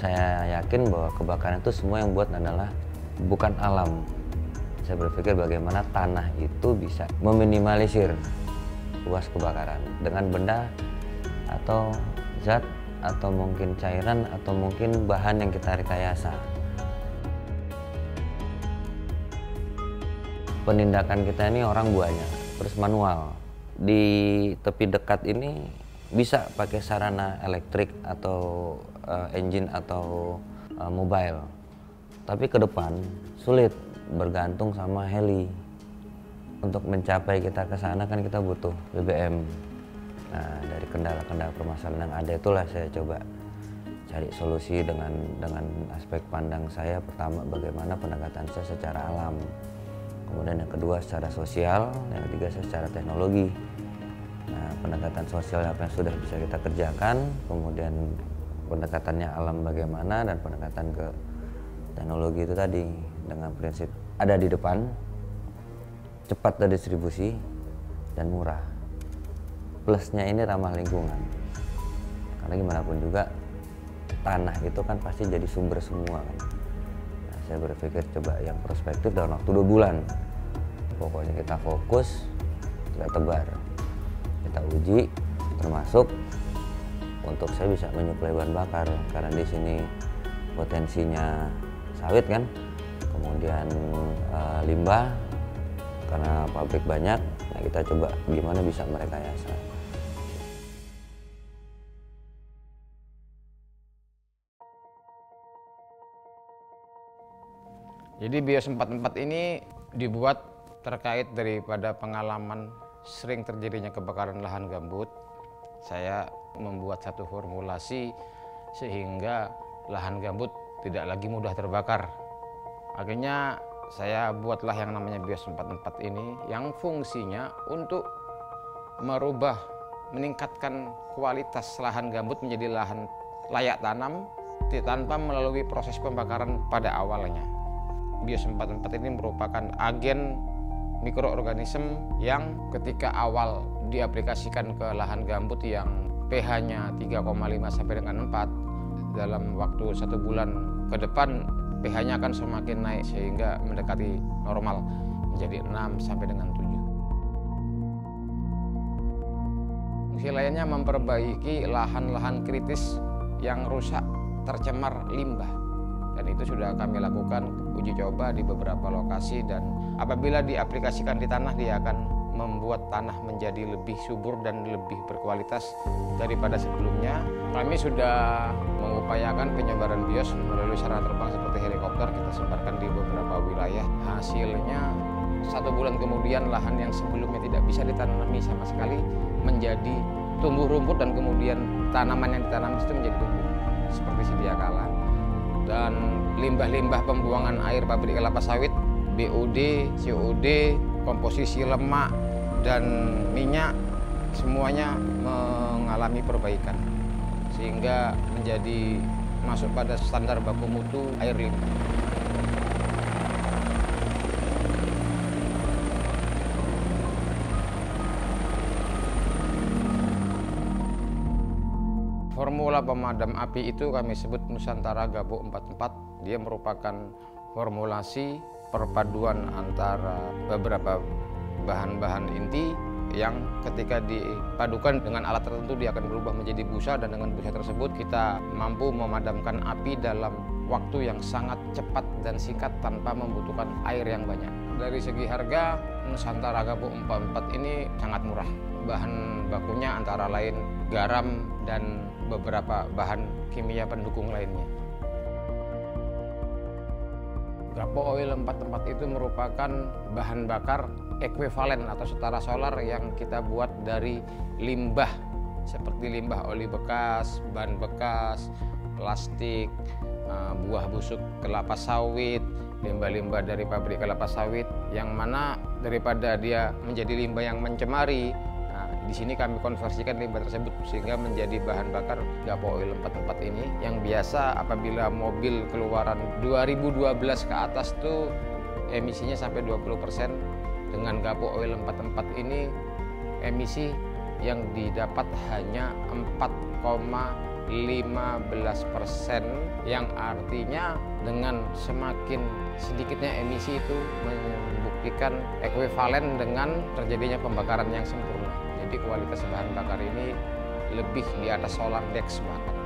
Saya yakin bahwa kebakaran itu semua yang buat adalah bukan alam. Saya berpikir bagaimana tanah itu bisa meminimalisir luas kebakaran dengan benda atau zat atau mungkin cairan atau mungkin bahan yang kita rekayasa. Penindakan kita ini orang buahnya, terus manual. Di tepi dekat ini bisa pakai sarana elektrik atau engine atau mobile, tapi ke depan sulit, bergantung sama heli. Untuk mencapai kita ke sana kan kita butuh BBM. Nah, dari kendala-kendala permasalahan yang ada itulah saya coba cari solusi dengan aspek pandang saya. Pertama, bagaimana pendekatan saya secara alam, kemudian yang kedua secara sosial, yang ketiga secara teknologi. Nah, pendekatan sosial apa yang sudah bisa kita kerjakan, kemudian pendekatannya alam bagaimana, dan pendekatan ke teknologi itu tadi dengan prinsip ada di depan, cepat terdistribusi, dan murah. Plusnya ini ramah lingkungan, karena gimana pun juga tanah itu kan pasti jadi sumber semua kan. Nah, saya berpikir coba yang prospektif dalam waktu 2 bulan. Pokoknya kita fokus, kita tebar, kita uji, termasuk untuk saya bisa menyuplai bahan bakar karena di sini potensinya sawit kan, kemudian limbah karena pabrik banyak. Nah, kita coba gimana bisa merekayasa. Jadi Bios 44 ini dibuat terkait daripada pengalaman sering terjadinya kebakaran lahan gambut. Saya membuat satu formulasi sehingga lahan gambut tidak lagi mudah terbakar. Akhirnya saya buatlah yang namanya Bios 44 ini yang fungsinya untuk merubah, meningkatkan kualitas lahan gambut menjadi lahan layak tanam tanpa melalui proses pembakaran pada awalnya. Bios 44 ini merupakan agen mikroorganisme yang ketika awal diaplikasikan ke lahan gambut yang pH-nya 3,5 sampai dengan 4, dalam waktu 1 bulan ke depan pH-nya akan semakin naik sehingga mendekati normal menjadi 6 sampai dengan 7. Fungsi lainnya memperbaiki lahan-lahan kritis yang rusak tercemar limbah, dan itu sudah kami lakukan uji coba di beberapa lokasi, dan apabila diaplikasikan di tanah dia akan membuat tanah menjadi lebih subur dan lebih berkualitas daripada sebelumnya. Kami sudah mengupayakan penyebaran bios melalui sarana terbang seperti helikopter, kita sebarkan di beberapa wilayah. Hasilnya 1 bulan kemudian lahan yang sebelumnya tidak bisa ditanami sama sekali menjadi tumbuh rumput, dan kemudian tanaman yang ditanam itu menjadi tumbuh seperti sedia kala. Dan limbah-limbah pembuangan air pabrik kelapa sawit, BOD, COD, komposisi lemak dan minyak semuanya mengalami perbaikan sehingga menjadi masuk pada standar baku mutu air limbah. Formula pemadam api itu kami sebut Nusantara Gabo 44. Dia merupakan formulasi perpaduan antara beberapa bahan-bahan inti yang ketika dipadukan dengan alat tertentu dia akan berubah menjadi busa, dan dengan busa tersebut kita mampu memadamkan api dalam waktu yang sangat cepat dan singkat tanpa membutuhkan air yang banyak. dari segi harga, Nusantara Gapo 44 ini sangat murah. Bahan bakunya antara lain garam dan beberapa bahan kimia pendukung lainnya. Gapo Oil 44 itu merupakan bahan bakar ekuivalen atau setara solar yang kita buat dari limbah seperti limbah oli bekas, ban bekas, plastik, buah busuk kelapa sawit, limbah-limbah dari pabrik kelapa sawit, yang mana daripada dia menjadi limbah yang mencemari, di sini kami konversikan limbah tersebut sehingga menjadi bahan bakar Gapo Oil 44 ini, yang biasa apabila mobil keluaran 2012 ke atas tuh emisinya sampai 20%. Dengan Gapo Oil 44 ini emisi yang didapat hanya 4,15%, yang artinya dengan semakin sedikitnya emisi itu membuktikan ekuivalen dengan terjadinya pembakaran yang sempurna. Jadi kualitas bahan bakar ini lebih di atas solar dex bahkan.